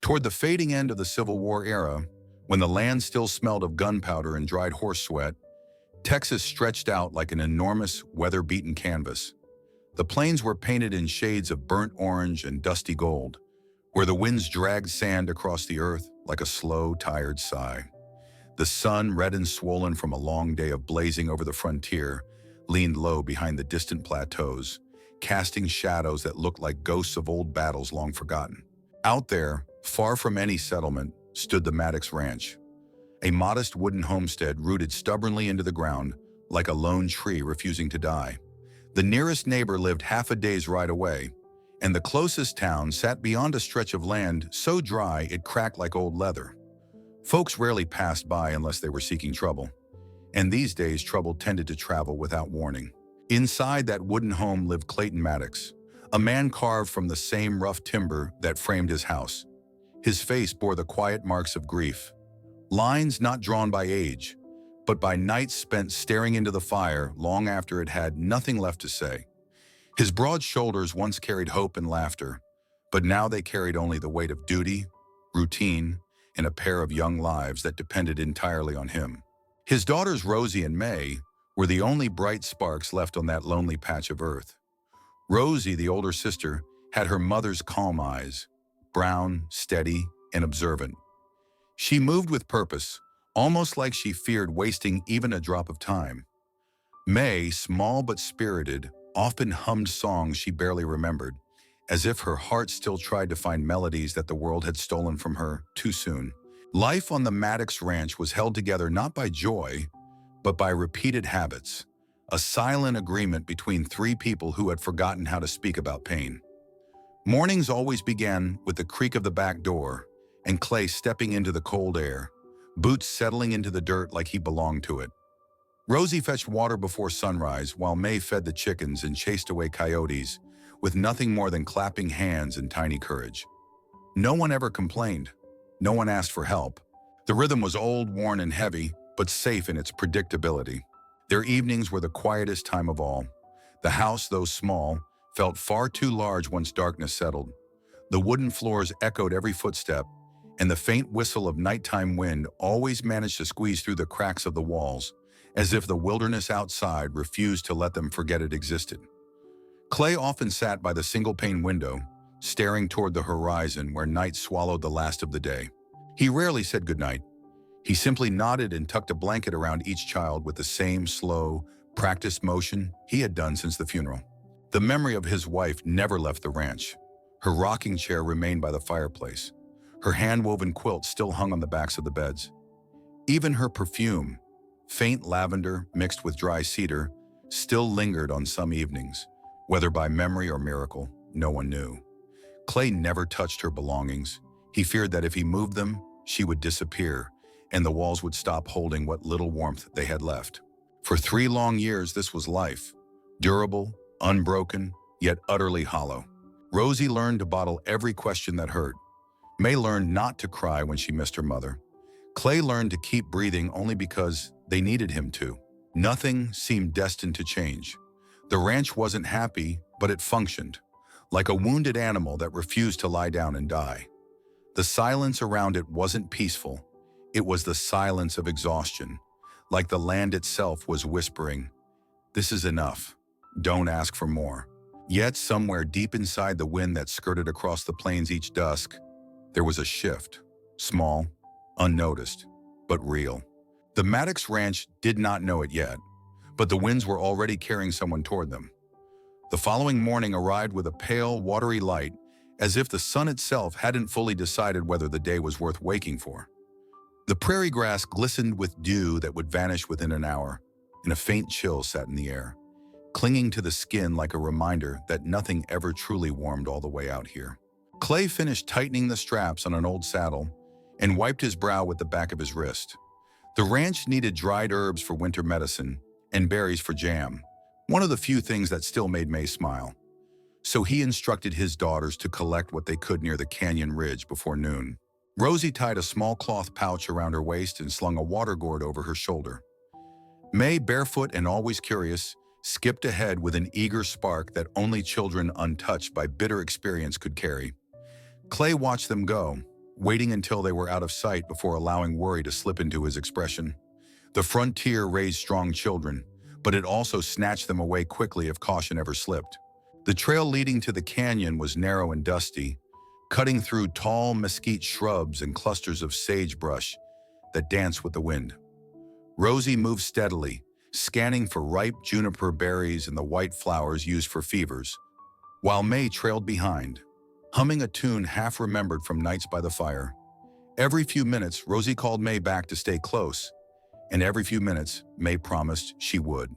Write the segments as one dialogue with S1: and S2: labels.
S1: Toward the fading end of the Civil War era, when the land still smelled of gunpowder and dried horse sweat, Texas stretched out like an enormous, weather-beaten canvas. The plains were painted in shades of burnt orange and dusty gold, where the winds dragged sand across the earth like a slow, tired sigh. The sun, red and swollen from a long day of blazing over the frontier, leaned low behind the distant plateaus, casting shadows that looked like ghosts of old battles long forgotten. Out there, far from any settlement, stood the Maddox Ranch, a modest wooden homestead rooted stubbornly into the ground like a lone tree refusing to die. The nearest neighbor lived half a day's ride away, and the closest town sat beyond a stretch of land so dry it cracked like old leather. Folks rarely passed by unless they were seeking trouble, and these days trouble tended to travel without warning. Inside that wooden home lived Clayton Maddox, a man carved from the same rough timber that framed his house. His face bore the quiet marks of grief, lines not drawn by age, but by nights spent staring into the fire long after it had nothing left to say. His broad shoulders once carried hope and laughter, but now they carried only the weight of duty, routine, and a pair of young lives that depended entirely on him. His daughters Rosie and May were the only bright sparks left on that lonely patch of earth. Rosie, the older sister, had her mother's calm eyes, brown, steady, and observant. She moved with purpose, almost like she feared wasting even a drop of time. May, small but spirited, often hummed songs she barely remembered, as if her heart still tried to find melodies that the world had stolen from her too soon. Life on the Maddox Ranch was held together not by joy, but by repeated habits, a silent agreement between three people who had forgotten how to speak about pain. Mornings always began with the creak of the back door and Clay stepping into the cold air, boots settling into the dirt like he belonged to it. Rosie fetched water before sunrise while May fed the chickens and chased away coyotes with nothing more than clapping hands and tiny courage. No one ever complained. No one asked for help. The rhythm was old, worn, and heavy, but safe in its predictability. Their evenings were the quietest time of all. The house, though small, felt far too large once darkness settled. The wooden floors echoed every footstep, and the faint whistle of nighttime wind always managed to squeeze through the cracks of the walls, as if the wilderness outside refused to let them forget it existed. Clay often sat by the single-pane window, staring toward the horizon where night swallowed the last of the day. He rarely said goodnight. He simply nodded and tucked a blanket around each child with the same slow, practiced motion he had done since the funeral. The memory of his wife never left the ranch. Her rocking chair remained by the fireplace. Her hand-woven quilt still hung on the backs of the beds. Even her perfume, faint lavender mixed with dry cedar, still lingered on some evenings. Whether by memory or miracle, no one knew. Clay never touched her belongings. He feared that if he moved them, she would disappear, and the walls would stop holding what little warmth they had left. For 3 long years, this was life, durable, unbroken, yet utterly hollow. Rosie learned to bottle every question that hurt. May learned not to cry when she missed her mother. Clay learned to keep breathing only because they needed him to. Nothing seemed destined to change. The ranch wasn't happy, but it functioned, like a wounded animal that refused to lie down and die. The silence around it wasn't peaceful. It was the silence of exhaustion, like the land itself was whispering, "This is enough. Don't ask for more." Yet somewhere deep inside the wind that skirted across the plains each dusk, there was a shift, small, unnoticed, but real. The Maddox Ranch did not know it yet, but the winds were already carrying someone toward them. The following morning arrived with a pale, watery light, as if the sun itself hadn't fully decided whether the day was worth waking for. The prairie grass glistened with dew that would vanish within an hour, and a faint chill sat in the air, clinging to the skin like a reminder that nothing ever truly warmed all the way out here. Clay finished tightening the straps on an old saddle and wiped his brow with the back of his wrist. The ranch needed dried herbs for winter medicine and berries for jam, one of the few things that still made May smile. So he instructed his daughters to collect what they could near the canyon ridge before noon. Rosie tied a small cloth pouch around her waist and slung a water gourd over her shoulder. May, barefoot and always curious, skipped ahead with an eager spark that only children untouched by bitter experience could carry. Clay watched them go, waiting until they were out of sight before allowing worry to slip into his expression. The frontier raised strong children, but it also snatched them away quickly if caution ever slipped. The trail leading to the canyon was narrow and dusty, cutting through tall mesquite shrubs and clusters of sagebrush that danced with the wind. Rosie moved steadily, scanning for ripe juniper berries and the white flowers used for fevers, while May trailed behind, humming a tune half remembered from nights by the fire. Every few minutes, Rosie called May back to stay close, and every few minutes, May promised she would.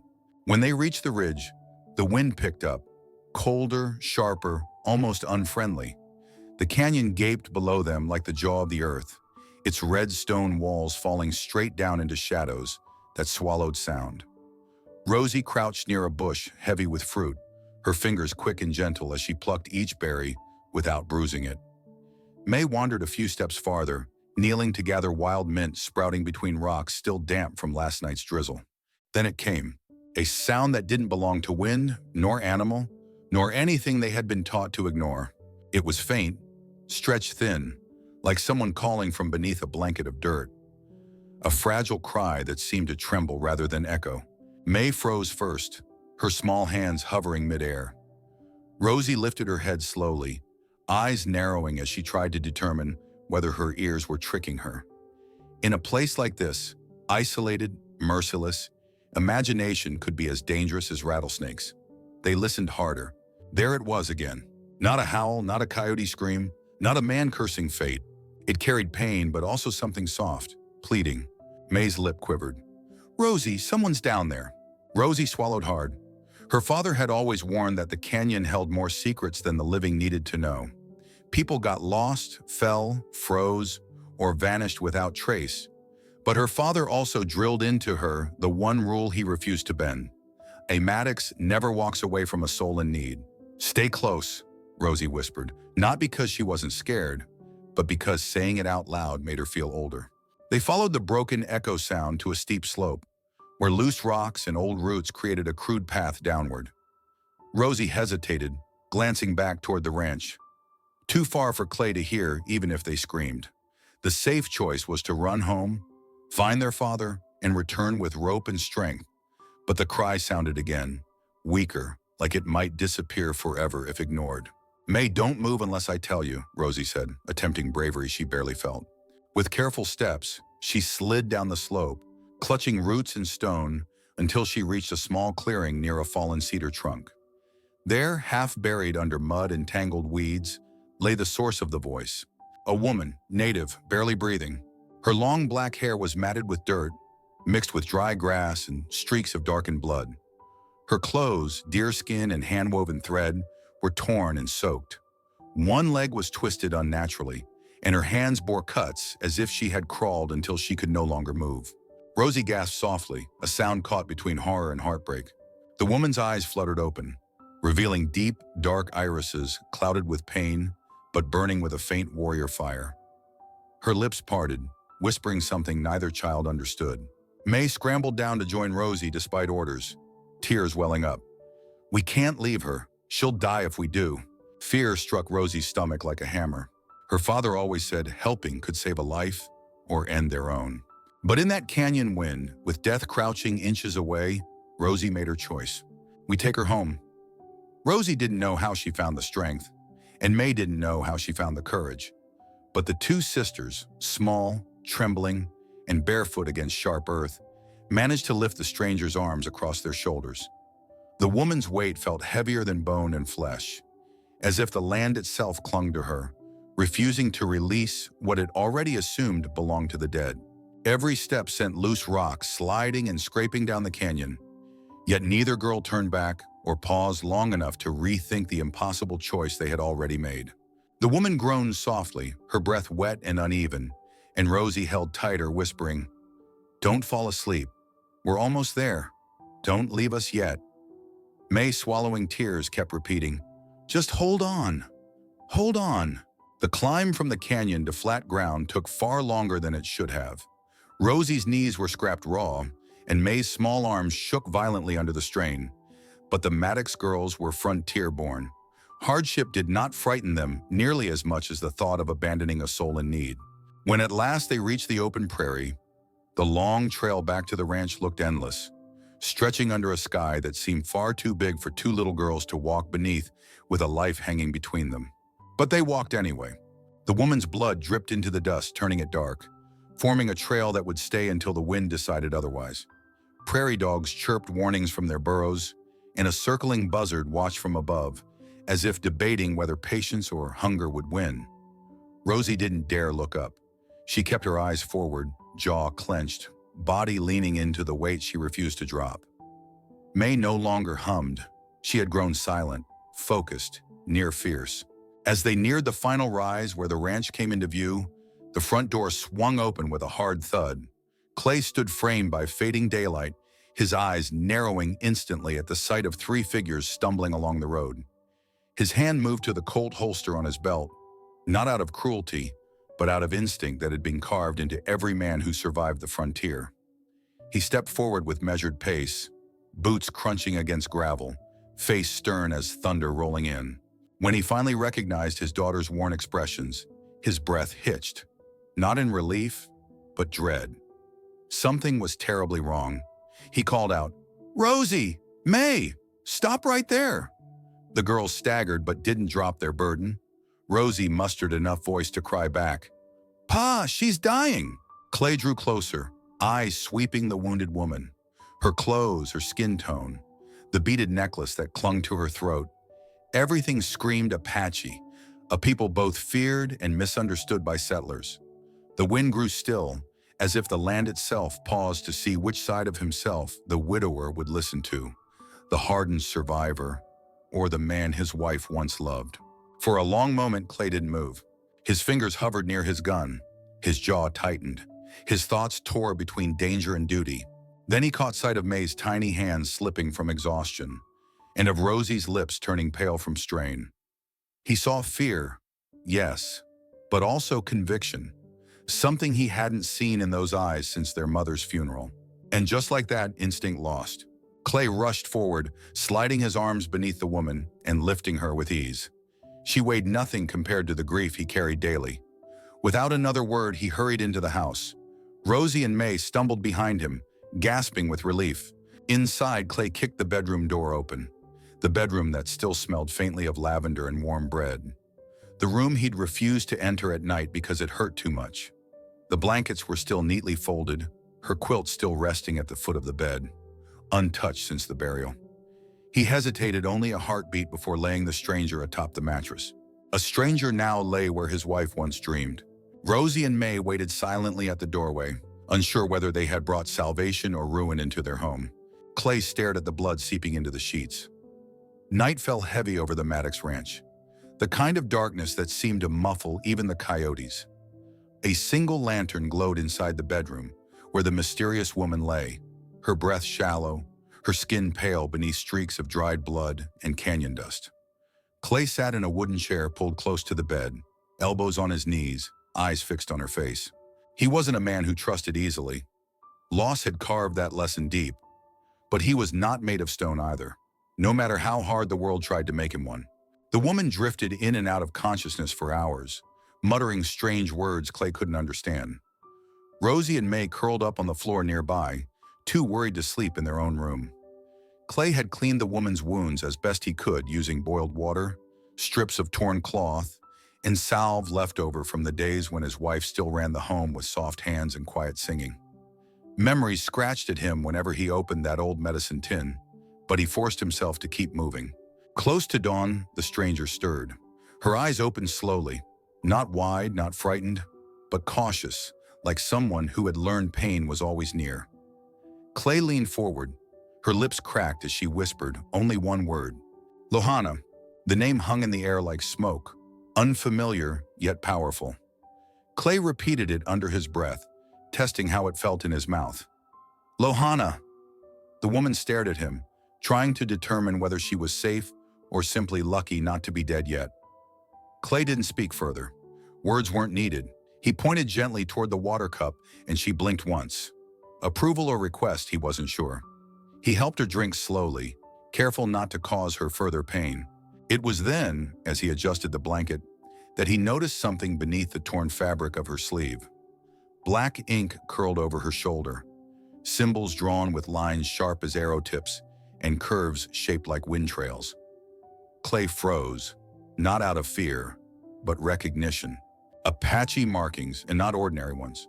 S1: When they reached the ridge, the wind picked up, colder, sharper, almost unfriendly. The canyon gaped below them like the jaw of the earth, its red stone walls falling straight down into shadows that swallowed sound. Rosie crouched near a bush heavy with fruit, her fingers quick and gentle as she plucked each berry without bruising it. May wandered a few steps farther, kneeling to gather wild mint sprouting between rocks still damp from last night's drizzle. Then it came, a sound that didn't belong to wind, nor animal, nor anything they had been taught to ignore. It was faint, stretched thin, like someone calling from beneath a blanket of dirt. A fragile cry that seemed to tremble rather than echo. May froze first, her small hands hovering midair. Rosie lifted her head slowly, eyes narrowing as she tried to determine whether her ears were tricking her. In a place like this, isolated, merciless, imagination could be as dangerous as rattlesnakes. They listened harder. There it was again. Not a howl, not a coyote scream, not a man cursing fate. It carried pain, but also something soft, pleading. May's lip quivered. "Rosie, someone's down there." Rosie swallowed hard. Her father had always warned that the canyon held more secrets than the living needed to know. People got lost, fell, froze, or vanished without trace. But her father also drilled into her the one rule he refused to bend. A Maddox never walks away from a soul in need. "Stay close," Rosie whispered, not because she wasn't scared, but because saying it out loud made her feel older. They followed the broken echo sound to a steep slope, where loose rocks and old roots created a crude path downward. Rosie hesitated, glancing back toward the ranch. Too far for Clay to hear, even if they screamed. The safe choice was to run home, find their father, and return with rope and strength. But the cry sounded again, weaker, like it might disappear forever if ignored. "May, don't move unless I tell you," Rosie said, attempting bravery she barely felt. With careful steps, she slid down the slope, clutching roots and stone until she reached a small clearing near a fallen cedar trunk. There, half buried under mud and tangled weeds, lay the source of the voice. A woman, native, barely breathing. Her long black hair was matted with dirt, mixed with dry grass and streaks of darkened blood. Her clothes, deerskin and hand-woven thread, were torn and soaked. One leg was twisted unnaturally, and her hands bore cuts as if she had crawled until she could no longer move. Rosie gasped softly, a sound caught between horror and heartbreak. The woman's eyes fluttered open, revealing deep, dark irises clouded with pain, but burning with a faint warrior fire. Her lips parted, whispering something neither child understood. May scrambled down to join Rosie despite orders, tears welling up. "We can't leave her. She'll die if we do." Fear struck Rosie's stomach like a hammer. Her father always said helping could save a life or end their own. But in that canyon wind, with death crouching inches away, Rosie made her choice. "We take her home." Rosie didn't know how she found the strength, and May didn't know how she found the courage. But the two sisters, small, trembling, and barefoot against sharp earth, managed to lift the stranger's arms across their shoulders. The woman's weight felt heavier than bone and flesh, as if the land itself clung to her, refusing to release what it already assumed belonged to the dead. Every step sent loose rocks sliding and scraping down the canyon, yet neither girl turned back or paused long enough to rethink the impossible choice they had already made. The woman groaned softly, her breath wet and uneven, and Rosie held tighter, whispering, "Don't fall asleep. We're almost there. Don't leave us yet." May, swallowing tears, kept repeating, "Just hold on. Hold on." The climb from the canyon to flat ground took far longer than it should have. Rosie's knees were scrapped raw, and May's small arms shook violently under the strain. But the Maddox girls were frontier-born, Hardship did not frighten them nearly as much as the thought of abandoning a soul in need. When at last they reached the open prairie, the long trail back to the ranch looked endless, stretching under a sky that seemed far too big for two little girls to walk beneath with a life hanging between them. But they walked anyway. The woman's blood dripped into the dust, turning it dark, forming a trail that would stay until the wind decided otherwise. Prairie dogs chirped warnings from their burrows, and a circling buzzard watched from above, as if debating whether patience or hunger would win. Rosie didn't dare look up. She kept her eyes forward, jaw clenched, body leaning into the weight she refused to drop. May no longer hummed. She had grown silent, focused, near fierce. As they neared the final rise where the ranch came into view, the front door swung open with a hard thud. Clay stood framed by fading daylight, his eyes narrowing instantly at the sight of three figures stumbling along the road. His hand moved to the Colt holster on his belt, not out of cruelty, but out of instinct that had been carved into every man who survived the frontier. He stepped forward with measured pace, boots crunching against gravel, face stern as thunder rolling in. When he finally recognized his daughter's worn expressions, his breath hitched, not in relief, but dread. Something was terribly wrong. He called out, "Rosie! May! Stop right there!" The girls staggered but didn't drop their burden. Rosie mustered enough voice to cry back, "Pa, she's dying!" Clay drew closer, eyes sweeping the wounded woman. Her clothes, her skin tone, the beaded necklace that clung to her throat. Everything screamed Apache, a people both feared and misunderstood by settlers. The wind grew still, as if the land itself paused to see which side of himself the widower would listen to, the hardened survivor, or the man his wife once loved. For a long moment, Clay didn't move. His fingers hovered near his gun, his jaw tightened. His thoughts tore between danger and duty. Then he caught sight of May's tiny hands slipping from exhaustion, and of Rosie's lips turning pale from strain. He saw fear, yes, but also conviction, something he hadn't seen in those eyes since their mother's funeral. And just like that, instinct lost. Clay rushed forward, sliding his arms beneath the woman and lifting her with ease. She weighed nothing compared to the grief he carried daily. Without another word, he hurried into the house. Rosie and May stumbled behind him, gasping with relief. Inside, Clay kicked the bedroom door open, the bedroom that still smelled faintly of lavender and warm bread. The room he'd refused to enter at night because it hurt too much. The blankets were still neatly folded, her quilt still resting at the foot of the bed, untouched since the burial. He hesitated only a heartbeat before laying the stranger atop the mattress. A stranger now lay where his wife once dreamed. Rosie and May waited silently at the doorway, unsure whether they had brought salvation or ruin into their home. Clay stared at the blood seeping into the sheets. Night fell heavy over the Maddox ranch, the kind of darkness that seemed to muffle even the coyotes. A single lantern glowed inside the bedroom, where the mysterious woman lay, her breath shallow, her skin pale beneath streaks of dried blood and canyon dust. Clay sat in a wooden chair pulled close to the bed, elbows on his knees, eyes fixed on her face. He wasn't a man who trusted easily. Loss had carved that lesson deep, but he was not made of stone either, no matter how hard the world tried to make him one. The woman drifted in and out of consciousness for hours, muttering strange words Clay couldn't understand. Rosie and May curled up on the floor nearby, too worried to sleep in their own room. Clay had cleaned the woman's wounds as best he could using boiled water, strips of torn cloth, and salve left over from the days when his wife still ran the home with soft hands and quiet singing. Memories scratched at him whenever he opened that old medicine tin, but he forced himself to keep moving. Close to dawn, the stranger stirred. Her eyes opened slowly, not wide, not frightened, but cautious, like someone who had learned pain was always near. Clay leaned forward. Her lips cracked as she whispered only one word. Lohana. The name hung in the air like smoke, unfamiliar yet powerful. Clay repeated it under his breath, testing how it felt in his mouth. Lohana. The woman stared at him, trying to determine whether she was safe or simply lucky not to be dead yet. Clay didn't speak further. Words weren't needed. He pointed gently toward the water cup and she blinked once. Approval or request, he wasn't sure. He helped her drink slowly, careful not to cause her further pain. It was then, as he adjusted the blanket, that he noticed something beneath the torn fabric of her sleeve. Black ink curled over her shoulder, symbols drawn with lines sharp as arrow tips and curves shaped like wind trails. Clay froze, not out of fear, but recognition. Apache markings, and not ordinary ones.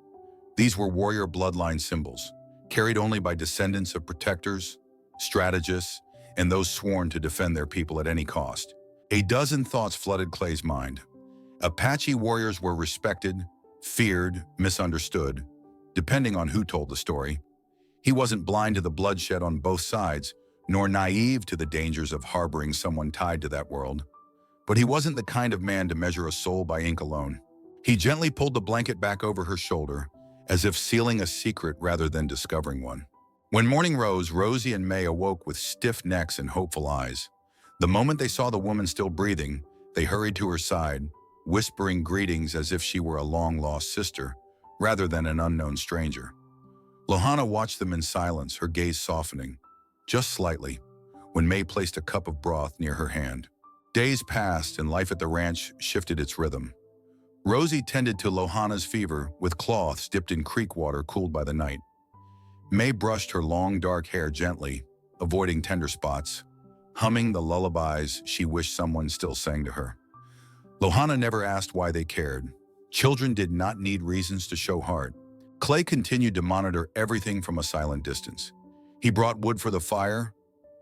S1: These were warrior bloodline symbols, carried only by descendants of protectors, strategists, and those sworn to defend their people at any cost. A dozen thoughts flooded Clay's mind. Apache warriors were respected, feared, misunderstood, depending on who told the story. He wasn't blind to the bloodshed on both sides, nor naive to the dangers of harboring someone tied to that world. But he wasn't the kind of man to measure a soul by ink alone. He gently pulled the blanket back over her shoulder, as if sealing a secret rather than discovering one. When morning rose, Rosie and May awoke with stiff necks and hopeful eyes. The moment they saw the woman still breathing, they hurried to her side, whispering greetings as if she were a long-lost sister, rather than an unknown stranger. Lohana watched them in silence, her gaze softening, just slightly, when May placed a cup of broth near her hand. Days passed and life at the ranch shifted its rhythm. Rosie tended to Lohana's fever with cloths dipped in creek water cooled by the night. May brushed her long dark hair gently, avoiding tender spots, humming the lullabies she wished someone still sang to her. Lohana never asked why they cared. Children did not need reasons to show heart. Clay continued to monitor everything from a silent distance. He brought wood for the fire,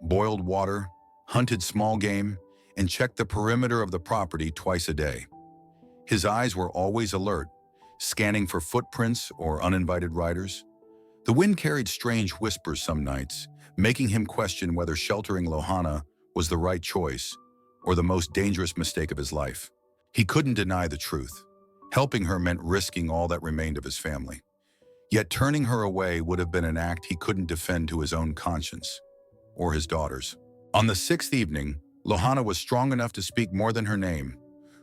S1: boiled water, hunted small game, and checked the perimeter of the property twice a day. His eyes were always alert, scanning for footprints or uninvited riders. The wind carried strange whispers some nights, making him question whether sheltering Lohana was the right choice or the most dangerous mistake of his life. He couldn't deny the truth. Helping her meant risking all that remained of his family. Yet turning her away would have been an act he couldn't defend to his own conscience or his daughter's. On the sixth evening, Lohana was strong enough to speak more than her name.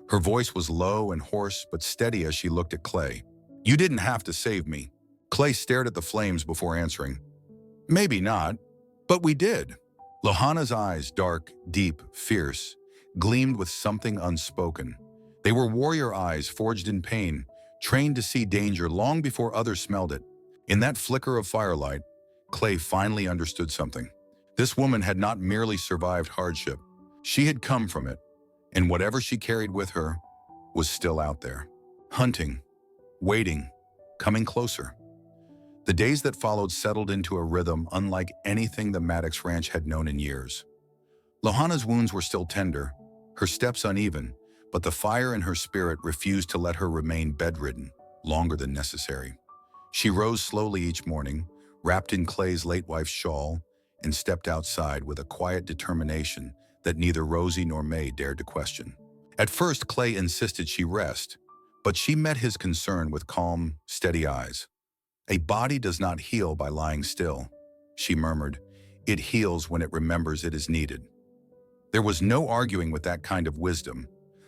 S1: Her voice was low and hoarse but steady as she looked at Clay. "You didn't have to save me." Clay stared at the flames before answering. "Maybe not, but we did." Lohana's eyes, dark, deep, fierce, gleamed with something unspoken. They were warrior eyes forged in pain, trained to see danger long before others smelled it. In that flicker of firelight, Clay finally understood something. This woman had not merely survived hardship. She had come from it, and whatever she carried with her was still out there. Hunting, waiting, coming closer. The days that followed settled into a rhythm unlike anything the Maddox ranch had known in years. Lohana's wounds were still tender, her steps uneven, but the fire in her spirit refused to let her remain bedridden longer than necessary. She rose slowly each morning, wrapped in Clay's late wife's shawl, and stepped outside with a quiet determination that neither Rosie nor May dared to question. At first, Clay insisted she rest, but she met his concern with calm, steady eyes. "A body does not heal by lying still," she murmured. "It heals when it remembers it is needed." There was no arguing with that kind of wisdom,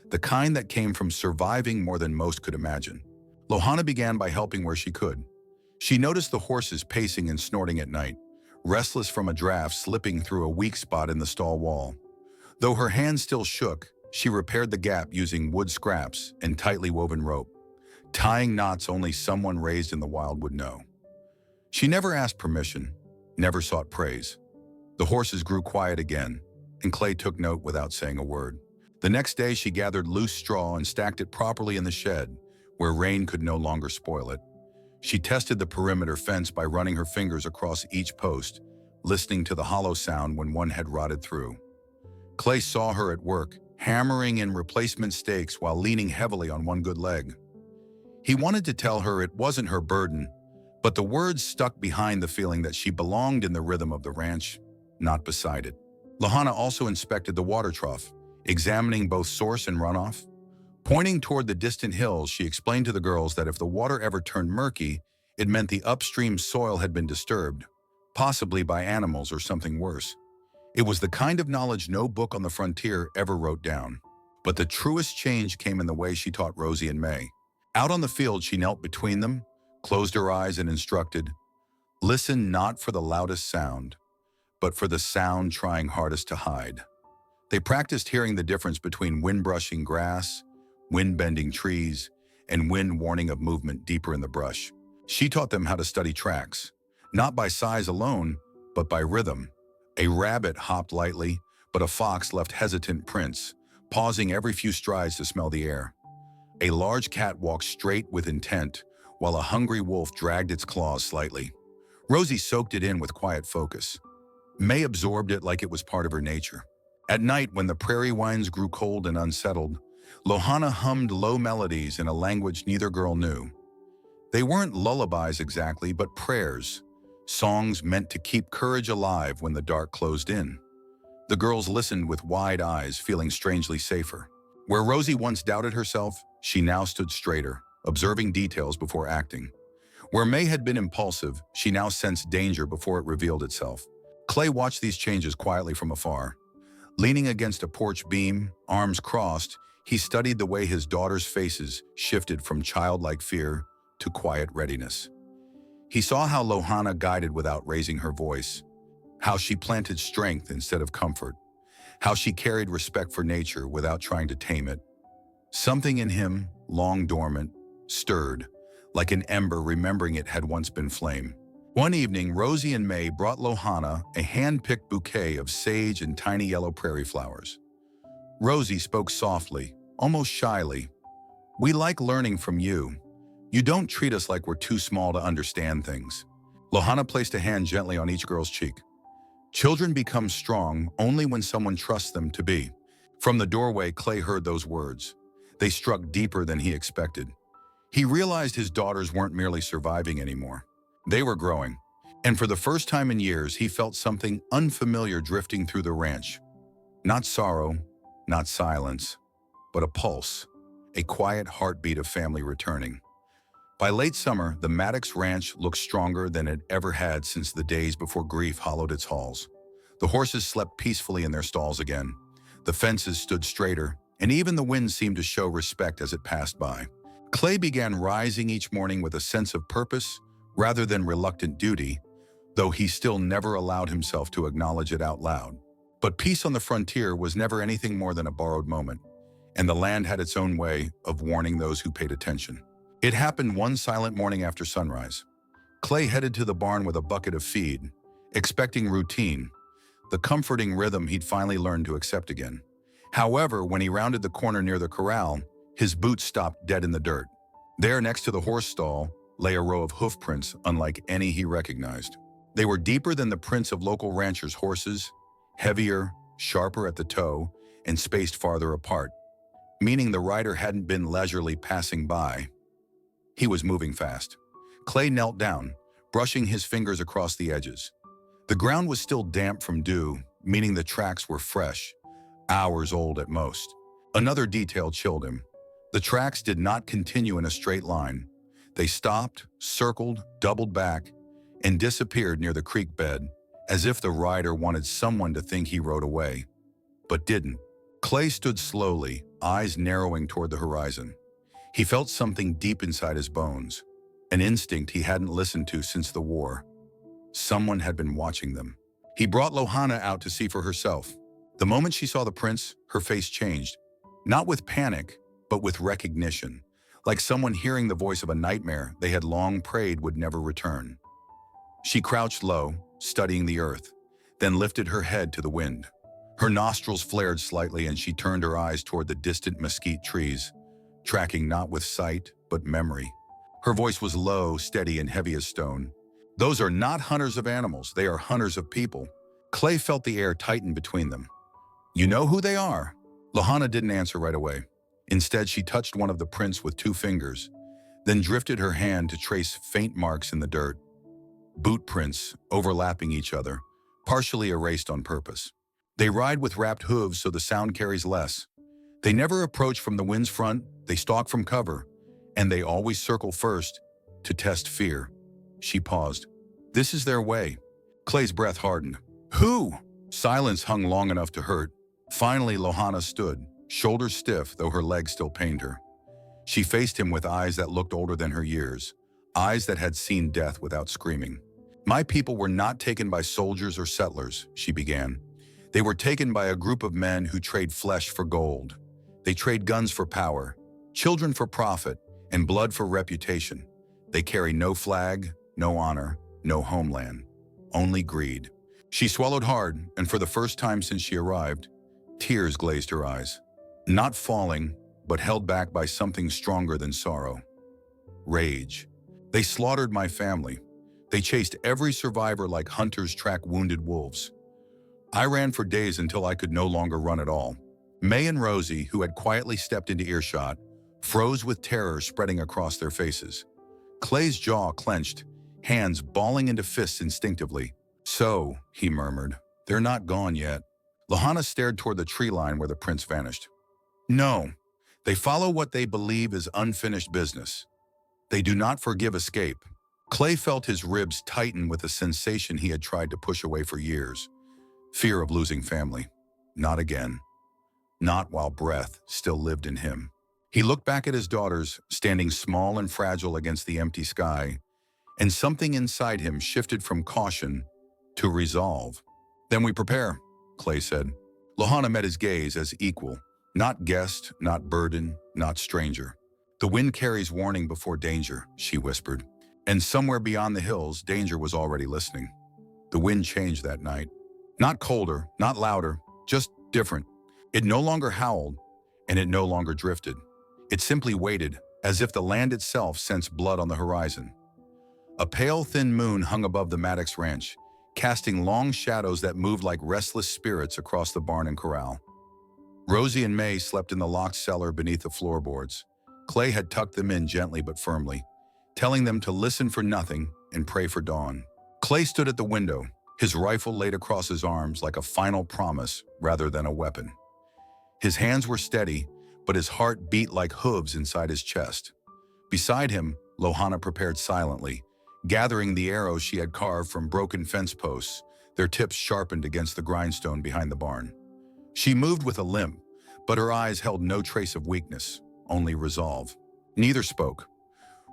S1: the kind that came from surviving more than most could imagine. Lohana began by helping where she could. She noticed the horses pacing and snorting at night, restless from a draft slipping through a weak spot in the stall wall. Though her hands still shook, she repaired the gap using wood scraps and tightly woven rope, tying knots only someone raised in the wild would know. She never asked permission, never sought praise. The horses grew quiet again, and Clay took note without saying a word. The next day, she gathered loose straw and stacked it properly in the shed, where rain could no longer spoil it. She tested the perimeter fence by running her fingers across each post, listening to the hollow sound when one had rotted through. Clay saw her at work, hammering in replacement stakes while leaning heavily on one good leg. He wanted to tell her it wasn't her burden, but the words stuck behind the feeling that she belonged in the rhythm of the ranch, not beside it. Lohana also inspected the water trough, examining both source and runoff. Pointing toward the distant hills, she explained to the girls that if the water ever turned murky, it meant the upstream soil had been disturbed, possibly by animals or something worse. It was the kind of knowledge no book on the frontier ever wrote down. But the truest change came in the way she taught Rosie and May. Out on the field, she knelt between them, closed her eyes and instructed, "Listen not for the loudest sound, but for the sound trying hardest to hide." They practiced hearing the difference between wind brushing grass, wind bending trees, and wind warning of movement deeper in the brush. She taught them how to study tracks, not by size alone, but by rhythm. A rabbit hopped lightly, but a fox left hesitant prints, pausing every few strides to smell the air. A large cat walked straight with intent, while a hungry wolf dragged its claws slightly. Rosie soaked it in with quiet focus. May absorbed it like it was part of her nature. At night, when the prairie winds grew cold and unsettled, Lohana hummed low melodies in a language neither girl knew. They weren't lullabies exactly, but prayers, songs meant to keep courage alive when the dark closed in. The girls listened with wide eyes, feeling strangely safer. Where Rosie once doubted herself, she now stood straighter, observing details before acting. Where May had been impulsive, she now sensed danger before it revealed itself. Clay watched these changes quietly from afar. Leaning against a porch beam, arms crossed, he studied the way his daughters' faces shifted from childlike fear to quiet readiness. He saw how Lohana guided without raising her voice, how she planted strength instead of comfort, how she carried respect for nature without trying to tame it. Something in him, long dormant, stirred, like an ember remembering it had once been flame. One evening, Rosie and May brought Lohana a hand-picked bouquet of sage and tiny yellow prairie flowers. Rosie spoke softly, almost shyly. "We like learning from you. You don't treat us like we're too small to understand things." Lohana placed a hand gently on each girl's cheek. "Children become strong only when someone trusts them to be." From the doorway, Clay heard those words. They struck deeper than he expected. He realized his daughters weren't merely surviving anymore. They were growing. And for the first time in years, he felt something unfamiliar drifting through the ranch. Not sorrow, not silence, but a pulse, a quiet heartbeat of family returning. By late summer, the Maddox ranch looked stronger than it ever had since the days before grief hollowed its halls. The horses slept peacefully in their stalls again. The fences stood straighter, and even the wind seemed to show respect as it passed by. Clay began rising each morning with a sense of purpose rather than reluctant duty, though he still never allowed himself to acknowledge it out loud. But peace on the frontier was never anything more than a borrowed moment, and the land had its own way of warning those who paid attention. It happened one silent morning after sunrise. Clay headed to the barn with a bucket of feed, expecting routine, the comforting rhythm he'd finally learned to accept again. However, when he rounded the corner near the corral, his boots stopped dead in the dirt. There, next to the horse stall, lay a row of hoof prints unlike any he recognized. They were deeper than the prints of local ranchers' horses, heavier, sharper at the toe, and spaced farther apart, meaning the rider hadn't been leisurely passing by. He was moving fast. Clay knelt down, brushing his fingers across the edges. The ground was still damp from dew, meaning the tracks were fresh, hours old at most. Another detail chilled him. The tracks did not continue in a straight line. They stopped, circled, doubled back, and disappeared near the creek bed, as if the rider wanted someone to think he rode away, but didn't. Clay stood slowly, eyes narrowing toward the horizon. He felt something deep inside his bones, an instinct he hadn't listened to since the war. Someone had been watching them. He brought Lohana out to see for herself. The moment she saw the prints, her face changed, not with panic, but with recognition, like someone hearing the voice of a nightmare they had long prayed would never return. She crouched low, studying the earth, then lifted her head to the wind. Her nostrils flared slightly and she turned her eyes toward the distant mesquite trees, tracking not with sight, but memory. Her voice was low, steady, and heavy as stone. "Those are not hunters of animals, they are hunters of people." Clay felt the air tighten between them. "You know who they are?" Lohana didn't answer right away. Instead, she touched one of the prints with 2 fingers, then drifted her hand to trace faint marks in the dirt. Boot prints, overlapping each other, partially erased on purpose. They ride with wrapped hooves so the sound carries less. They never approach from the wind's front, they stalk from cover, and they always circle first to test fear. She paused. "This is their way." Clay's breath hardened. "Who?" Silence hung long enough to hurt. Finally, Lohana stood, shoulders stiff, though her legs still pained her. She faced him with eyes that looked older than her years, eyes that had seen death without screaming. "My people were not taken by soldiers or settlers," she began. They were taken by a group of men who trade flesh for gold. They trade guns for power, children for profit, and blood for reputation. They carry no flag, no honor, no homeland, only greed. She swallowed hard, and for the first time since she arrived, tears glazed her eyes. Not falling, but held back by something stronger than sorrow. Rage. They slaughtered my family. They chased every survivor like hunters track wounded wolves. I ran for days until I could no longer run at all. May and Rosie, who had quietly stepped into earshot, froze with terror spreading across their faces. Clay's jaw clenched, hands balling into fists instinctively. "So," he murmured, "they're not gone yet." Lahana stared toward the tree line where the prince vanished. "No, they follow what they believe is unfinished business. They do not forgive escape." Clay felt his ribs tighten with a sensation he had tried to push away for years. Fear of losing family. Not again. Not while breath still lived in him. He looked back at his daughters, standing small and fragile against the empty sky, and something inside him shifted from caution to resolve. "Then we prepare," Clay said. Lahana met his gaze as equal, not guest, not burden, not stranger. "The wind carries warning before danger," she whispered. And somewhere beyond the hills, danger was already listening. The wind changed that night. Not colder, not louder, just different. It no longer howled, and it no longer drifted. It simply waited, as if the land itself sensed blood on the horizon. A pale, thin moon hung above the Maddox ranch, casting long shadows that moved like restless spirits across the barn and corral. Rosie and May slept in the locked cellar beneath the floorboards. Clay had tucked them in gently but firmly, telling them to listen for nothing and pray for dawn. Clay stood at the window, his rifle laid across his arms like a final promise rather than a weapon. His hands were steady, but his heart beat like hooves inside his chest. Beside him, Lohana prepared silently, gathering the arrows she had carved from broken fence posts, their tips sharpened against the grindstone behind the barn. She moved with a limp, but her eyes held no trace of weakness, only resolve. Neither spoke.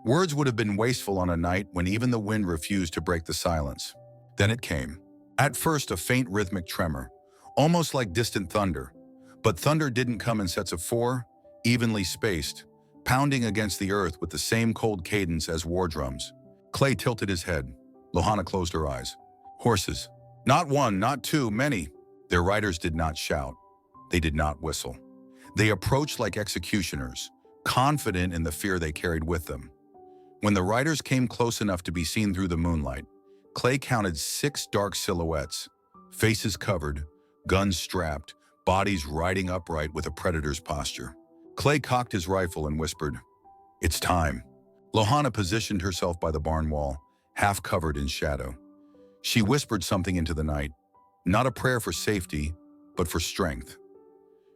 S1: Words would have been wasteful on a night when even the wind refused to break the silence. Then it came. At first, a faint rhythmic tremor, almost like distant thunder. But thunder didn't come in sets of 4, evenly spaced, pounding against the earth with the same cold cadence as war drums. Clay tilted his head. Lohana closed her eyes. Horses. Not one, not two, many. Their riders did not shout. They did not whistle. They approached like executioners, confident in the fear they carried with them. When the riders came close enough to be seen through the moonlight, Clay counted 6 dark silhouettes, faces covered, guns strapped, bodies riding upright with a predator's posture. Clay cocked his rifle and whispered, "It's time." Lohana positioned herself by the barn wall, half covered in shadow. She whispered something into the night, not a prayer for safety, but for strength.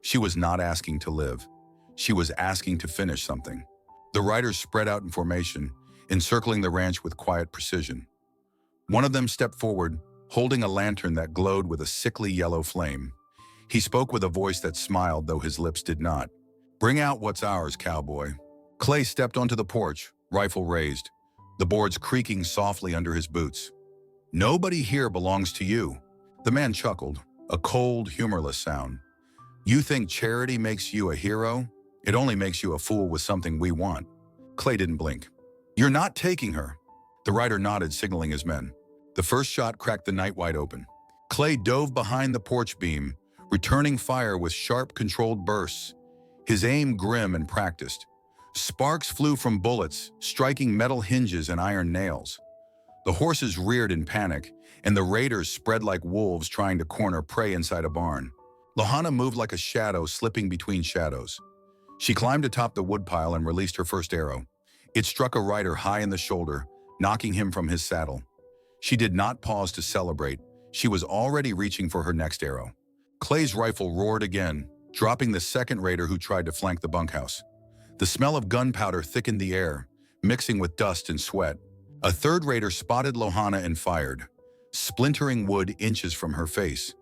S1: She was not asking to live. She was asking to finish something. The riders spread out in formation, encircling the ranch with quiet precision. One of them stepped forward, holding a lantern that glowed with a sickly yellow flame. He spoke with a voice that smiled, though his lips did not. "Bring out what's ours, cowboy." Clay stepped onto the porch, rifle raised, the boards creaking softly under his boots. "Nobody here belongs to you." The man chuckled, a cold, humorless sound. "You think charity makes you a hero? It only makes you a fool with something we want." Clay didn't blink. "You're not taking her." The rider nodded, signaling his men. The first shot cracked the night wide open. Clay dove behind the porch beam, returning fire with sharp, controlled bursts, his aim grim and practiced. Sparks flew from bullets, striking metal hinges and iron nails. The horses reared in panic, and the raiders spread like wolves trying to corner prey inside a barn. Lohana moved like a shadow slipping between shadows. She climbed atop the woodpile and released her first arrow. It struck a rider high in the shoulder, knocking him from his saddle. She did not pause to celebrate. She was already reaching for her next arrow. Clay's rifle roared again, dropping the second raider who tried to flank the bunkhouse. The smell of gunpowder thickened the air, mixing with dust and sweat. A third raider spotted Lohana and fired, splintering wood inches from her face.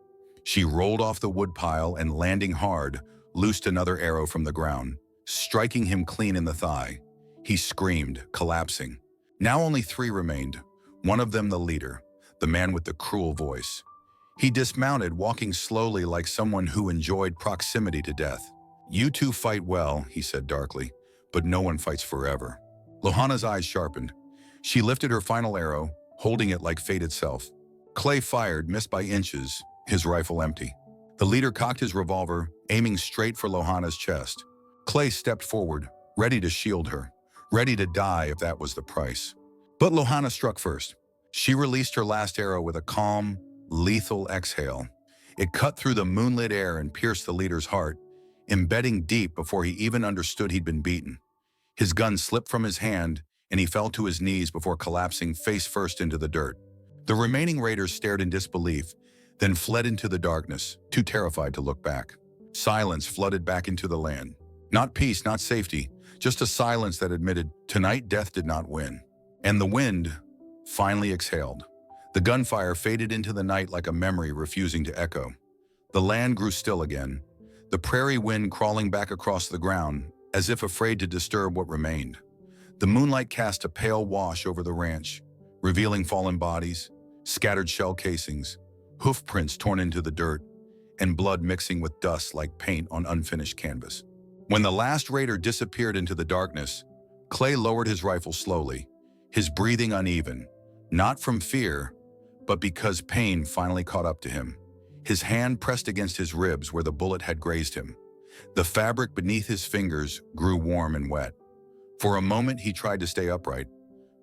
S1: She rolled off the woodpile and, landing hard, loosed another arrow from the ground, striking him clean in the thigh. He screamed, collapsing. Now only 3 remained, one of them the leader, the man with the cruel voice. He dismounted, walking slowly like someone who enjoyed proximity to death. "You two fight well," he said darkly, "but no one fights forever." Lohana's eyes sharpened. She lifted her final arrow, holding it like fate itself. Clay fired, missed by inches, his rifle empty. The leader cocked his revolver, aiming straight for Lohana's chest. Clay stepped forward, ready to shield her, ready to die if that was the price. But Lohana struck first. She released her last arrow with a calm, lethal exhale. It cut through the moonlit air and pierced the leader's heart, embedding deep before he even understood he'd been beaten. His gun slipped from his hand, and he fell to his knees before collapsing face first into the dirt. The remaining raiders stared in disbelief, then fled into the darkness, too terrified to look back. Silence flooded back into the land. Not peace, not safety, just a silence that admitted tonight death did not win. And the wind finally exhaled. The gunfire faded into the night like a memory refusing to echo. The land grew still again, the prairie wind crawling back across the ground, as if afraid to disturb what remained. The moonlight cast a pale wash over the ranch, revealing fallen bodies, scattered shell casings, hoof prints torn into the dirt, and blood mixing with dust like paint on unfinished canvas. When the last raider disappeared into the darkness, Clay lowered his rifle slowly, his breathing uneven, not from fear, but because pain finally caught up to him. His hand pressed against his ribs where the bullet had grazed him. The fabric beneath his fingers grew warm and wet. For a moment, he tried to stay upright,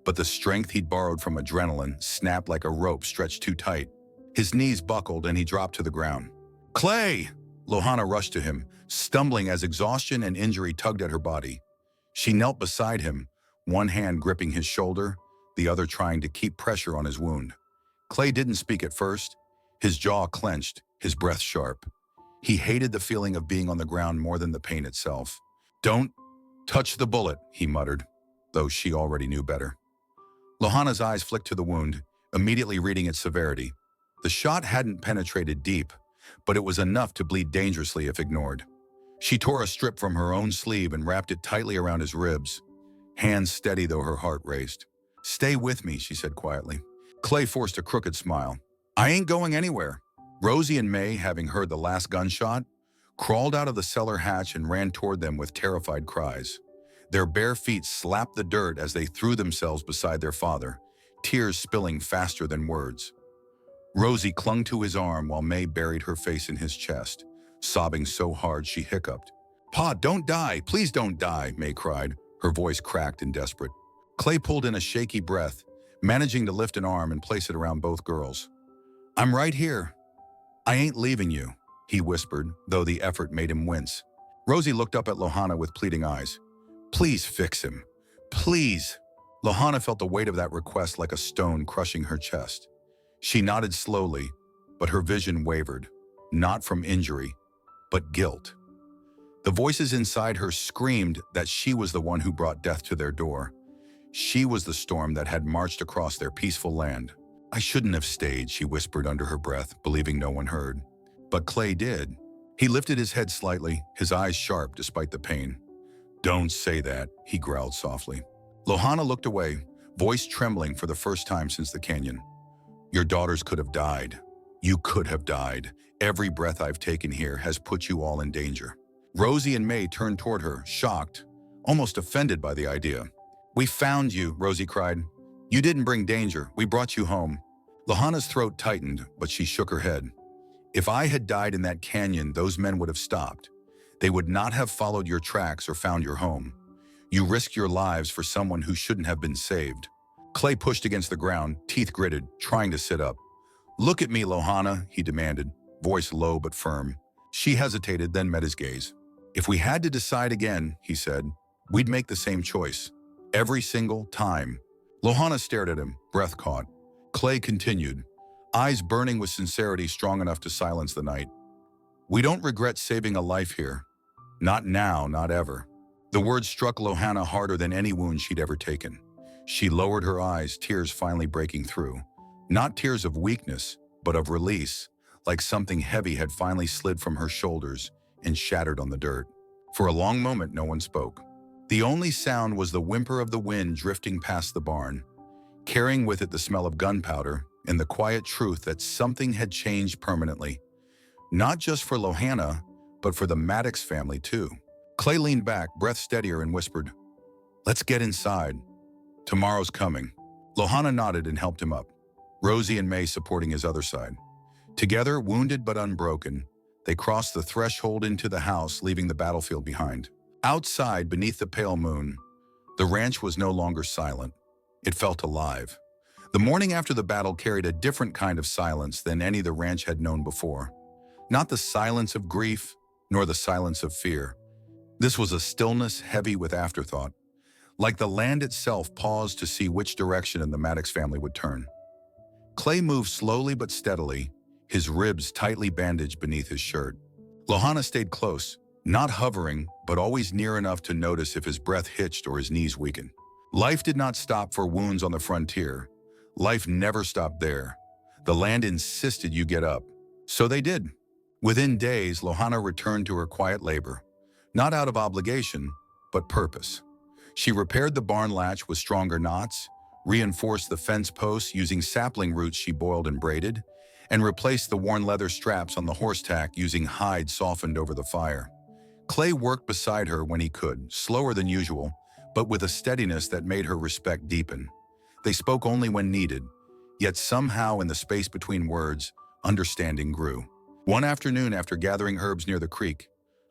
S1: but the strength he'd borrowed from adrenaline snapped like a rope stretched too tight. His knees buckled and he dropped to the ground. "Clay!" Lohana rushed to him, stumbling as exhaustion and injury tugged at her body. She knelt beside him, one hand gripping his shoulder, the other trying to keep pressure on his wound. Clay didn't speak at first, his jaw clenched, his breath sharp. He hated the feeling of being on the ground more than the pain itself. "Don't touch the bullet," he muttered, though she already knew better. Lohana's eyes flicked to the wound, immediately reading its severity. The shot hadn't penetrated deep, but it was enough to bleed dangerously if ignored. She tore a strip from her own sleeve and wrapped it tightly around his ribs, hands steady though her heart raced. "Stay with me," she said quietly. Clay forced a crooked smile. "I ain't going anywhere." Rosie and May, having heard the last gunshot, crawled out of the cellar hatch and ran toward them with terrified cries. Their bare feet slapped the dirt as they threw themselves beside their father, tears spilling faster than words. Rosie clung to his arm while May buried her face in his chest, sobbing so hard she hiccuped. "Pa, don't die, please don't die," May cried, her voice cracked and desperate. Clay pulled in a shaky breath, managing to lift an arm and place it around both girls. "I'm right here. I ain't leaving you," he whispered, though the effort made him wince. Rosie looked up at Lohana with pleading eyes. "Please fix him. Please." Lohana felt the weight of that request like a stone crushing her chest. She nodded slowly, but her vision wavered, not from injury, but guilt. The voices inside her screamed that she was the one who brought death to their door. She was the storm that had marched across their peaceful land. "I shouldn't have stayed," she whispered under her breath, believing no one heard. But Clay did. He lifted his head slightly, his eyes sharp despite the pain. "Don't say that," he growled softly. Lohana looked away, voice trembling for the first time since the canyon. "Your daughters could have died. You could have died. Every breath I've taken here has put you all in danger." Rosie and May turned toward her, shocked, almost offended by the idea. "We found you," Rosie cried. "You didn't bring danger. We brought you home." Lohana's throat tightened, but she shook her head. "If I had died in that canyon, those men would have stopped. They would not have followed your tracks or found your home. You risked your lives for someone who shouldn't have been saved." Clay pushed against the ground, teeth gritted, trying to sit up. "Look at me, Lohana," he demanded, voice low but firm. She hesitated, then met his gaze. "If we had to decide again," he said, "we'd make the same choice. Every single time." Lohana stared at him, breath caught. Clay continued, eyes burning with sincerity strong enough to silence the night. "We don't regret saving a life here. Not now, not ever." The words struck Lohana harder than any wound she'd ever taken. She lowered her eyes, tears finally breaking through. Not tears of weakness, but of release, like something heavy had finally slid from her shoulders and shattered on the dirt. For a long moment, no one spoke. The only sound was the whimper of the wind drifting past the barn, carrying with it the smell of gunpowder and the quiet truth that something had changed permanently. Not just for Lohanna, but for the Maddox family too. Clay leaned back, breath steadier, and whispered, "Let's get inside. Tomorrow's coming." Lohanna nodded and helped him up, Rosie and May supporting his other side. Together, wounded but unbroken, they crossed the threshold into the house, leaving the battlefield behind. Outside, beneath the pale moon, the ranch was no longer silent. It felt alive. The morning after the battle carried a different kind of silence than any the ranch had known before. Not the silence of grief, nor the silence of fear. This was a stillness heavy with afterthought, like the land itself paused to see which direction the Maddox family would turn. Clay moved slowly but steadily, his ribs tightly bandaged beneath his shirt. Lohanna stayed close, not hovering, but always near enough to notice if his breath hitched or his knees weakened. Life did not stop for wounds on the frontier. Life never stopped there. The land insisted you get up. So they did. Within days, Lohanna returned to her quiet labor, not out of obligation, but purpose. She repaired the barn latch with stronger knots, reinforced the fence posts using sapling roots she boiled and braided, and replaced the worn leather straps on the horse tack using hide softened over the fire. Clay worked beside her when he could, slower than usual, but with a steadiness that made her respect deepen. They spoke only when needed, yet somehow in the space between words, understanding grew. One afternoon after gathering herbs near the creek,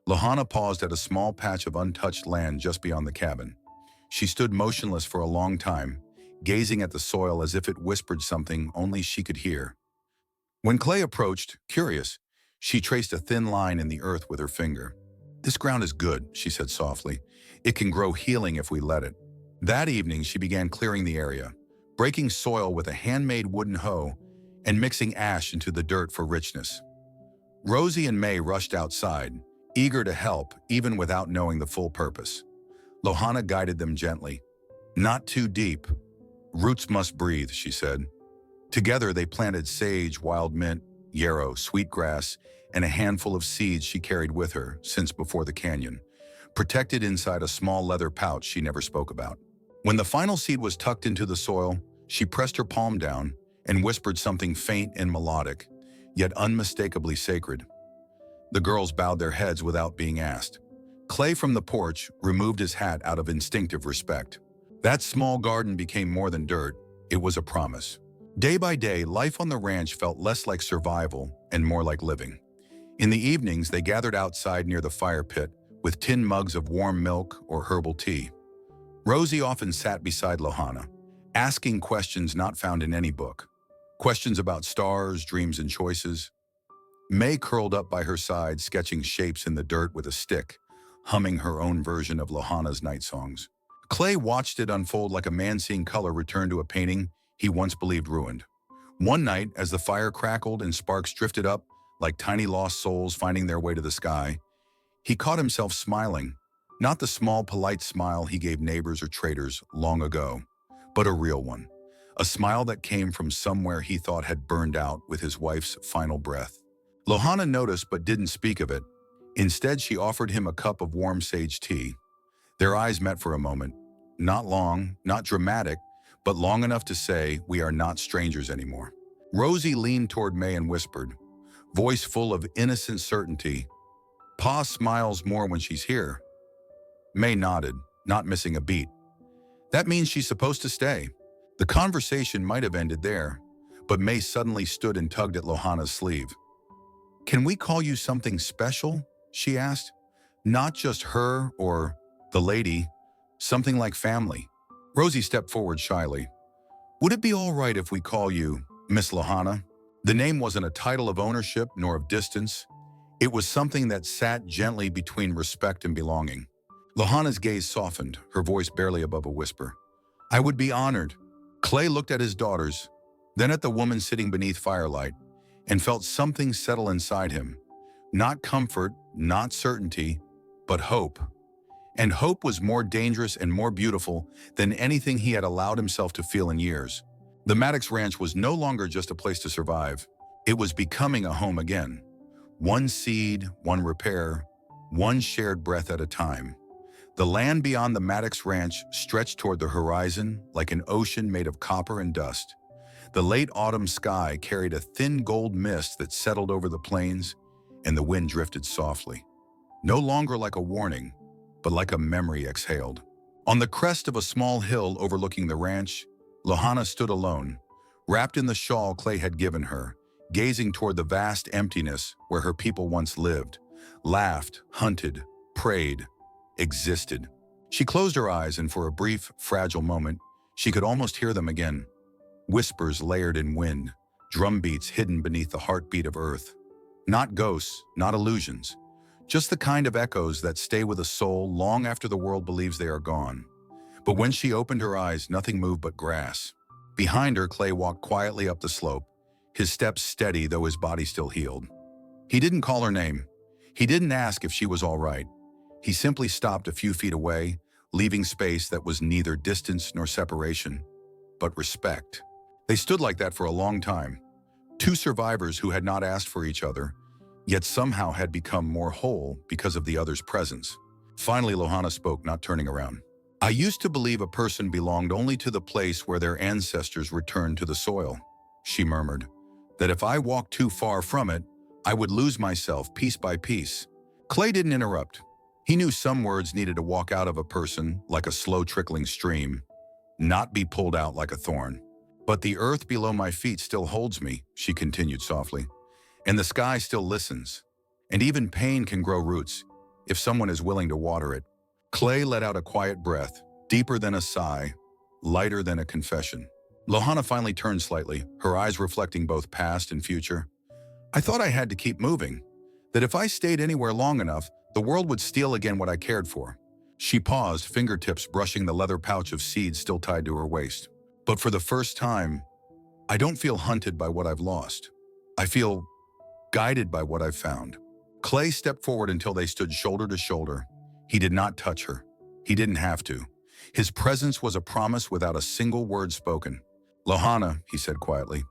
S1: Lohanna paused at a small patch of untouched land just beyond the cabin. She stood motionless for a long time, gazing at the soil as if it whispered something only she could hear. When Clay approached, curious, she traced a thin line in the earth with her finger. "This ground is good," she said softly. "It can grow healing if we let it." That evening, she began clearing the area, breaking soil with a handmade wooden hoe and mixing ash into the dirt for richness. Rosie and May rushed outside, eager to help even without knowing the full purpose. Lohanna guided them gently. "Not too deep. Roots must breathe," she said. Together they planted sage, wild mint, yarrow, sweetgrass, and a handful of seeds she carried with her since before the canyon, protected inside a small leather pouch she never spoke about. When the final seed was tucked into the soil, she pressed her palm down and whispered something faint and melodic, yet unmistakably sacred. The girls bowed their heads without being asked. Clay from the porch removed his hat out of instinctive respect. That small garden became more than dirt, it was a promise. Day by day, life on the ranch felt less like survival and more like living. In the evenings, they gathered outside near the fire pit with tin mugs of warm milk or herbal tea. Rosie often sat beside Lohanna, asking questions not found in any book. Questions about stars, dreams, and choices. May curled up by her side, sketching shapes in the dirt with a stick, humming her own version of Lohanna's night songs. Clay watched it unfold like a man seeing color return to a painting he once believed ruined. One night, as the fire crackled and sparks drifted up like tiny lost souls finding their way to the sky, he caught himself smiling, not the small, polite smile he gave neighbors or traders long ago, but a real one, a smile that came from somewhere he thought had burned out with his wife's final breath. Lohanna noticed but didn't speak of it. Instead, she offered him a cup of warm sage tea. Their eyes met for a moment, not long, not dramatic, but long enough to say, "We are not strangers anymore." Rosie leaned toward May and whispered, voice full of innocent certainty, "Pa smiles more when she's here." May nodded, not missing a beat. "That means she's supposed to stay." The conversation might have ended there, but May suddenly stood and tugged at Lohanna's sleeve. "Can we call you something special?" she asked. "Not just her or the lady, something like family." Rosie stepped forward shyly. "Would it be all right if we call you Miss Lohanna?" The name wasn't a title of ownership nor of distance. It was something that sat gently between respect and belonging. Lohanna's gaze softened, her voice barely above a whisper. "I would be honored." Clay looked at his daughters, then at the woman sitting beneath firelight, and felt something settle inside him. Not comfort, not certainty, but hope. And hope was more dangerous and more beautiful than anything he had allowed himself to feel in years. The Maddox Ranch was no longer just a place to survive. It was becoming a home again. One seed, one repair, one shared breath at a time. The land beyond the Maddox Ranch stretched toward the horizon like an ocean made of copper and dust. The late autumn sky carried a thin gold mist that settled over the plains, and the wind drifted softly. No longer like a warning, but like a memory exhaled. On the crest of a small hill overlooking the ranch, Lohana stood alone, wrapped in the shawl Clay had given her, gazing toward the vast emptiness where her people once lived, laughed, hunted, prayed, existed. She closed her eyes, and for a brief, fragile moment, she could almost hear them again. Whispers layered in wind, drumbeats hidden beneath the heartbeat of earth. Not ghosts, not illusions, just the kind of echoes that stay with a soul long after the world believes they are gone. But when she opened her eyes, nothing moved but grass. Behind her, Clay walked quietly up the slope, his steps steady though his body still healed. He didn't call her name. He didn't ask if she was all right. He simply stopped a few feet away, leaving space that was neither distance nor separation, but respect. They stood like that for a long time, two survivors who had not asked for each other, yet somehow had become more whole because of the other's presence. Finally, Lohana spoke, not turning around. "I used to believe a person belonged only to the place where their ancestors returned to the soil," she murmured, "that if I walked too far from it, I would lose myself piece by piece." Clay didn't interrupt. He knew some words needed to walk out of a person like a slow trickling stream, not be pulled out like a thorn. "But the earth below my feet still holds me," she continued softly, "and the sky still listens. And even pain can grow roots, if someone is willing to water it." Clay let out a quiet breath, deeper than a sigh, lighter than a confession. Lohana finally turned slightly, her eyes reflecting both past and future. "I thought I had to keep moving, that if I stayed anywhere long enough, the world would steal again what I cared for." She paused, fingertips brushing the leather pouch of seeds still tied to her waist. "But for the first time, I don't feel hunted by what I've lost. I feel guided by what I've found." Clay stepped forward until they stood shoulder to shoulder. He did not touch her. He didn't have to. His presence was a promise without a single word spoken. "Lohana," he said quietly,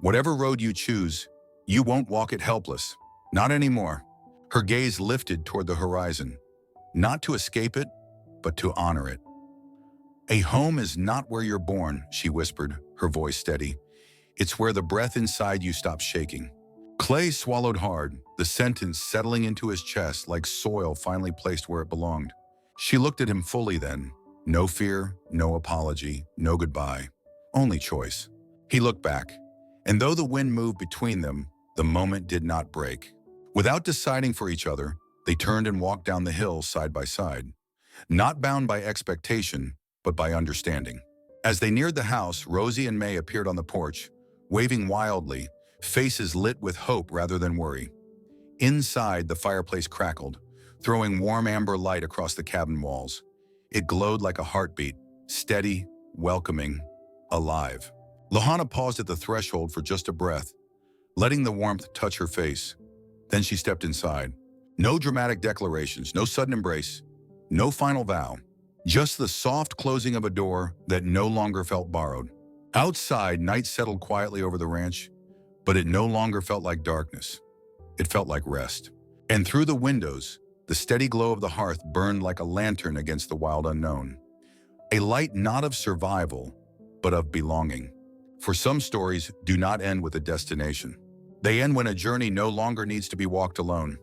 S1: "whatever road you choose, you won't walk it helpless. Not anymore." Her gaze lifted toward the horizon, not to escape it, but to honor it. "A home is not where you're born," she whispered, her voice steady. "It's where the breath inside you stops shaking." Clay swallowed hard, the sentence settling into his chest like soil finally placed where it belonged. She looked at him fully then. No fear, no apology, no goodbye. Only choice. He looked back, and though the wind moved between them, the moment did not break. Without deciding for each other, they turned and walked down the hill side by side, not bound by expectation, but by understanding. As they neared the house, Rosie and May appeared on the porch, waving wildly, faces lit with hope rather than worry. Inside, the fireplace crackled, throwing warm amber light across the cabin walls. It glowed like a heartbeat, steady, welcoming, alive. Lohana paused at the threshold for just a breath, letting the warmth touch her face. Then she stepped inside. No dramatic declarations, no sudden embrace, no final vow. Just the soft closing of a door that no longer felt borrowed. Outside, night settled quietly over the ranch, but it no longer felt like darkness. It felt like rest. And through the windows, the steady glow of the hearth burned like a lantern against the wild unknown. A light not of survival, but of belonging. For some stories do not end with a destination. They end when a journey no longer needs to be walked alone.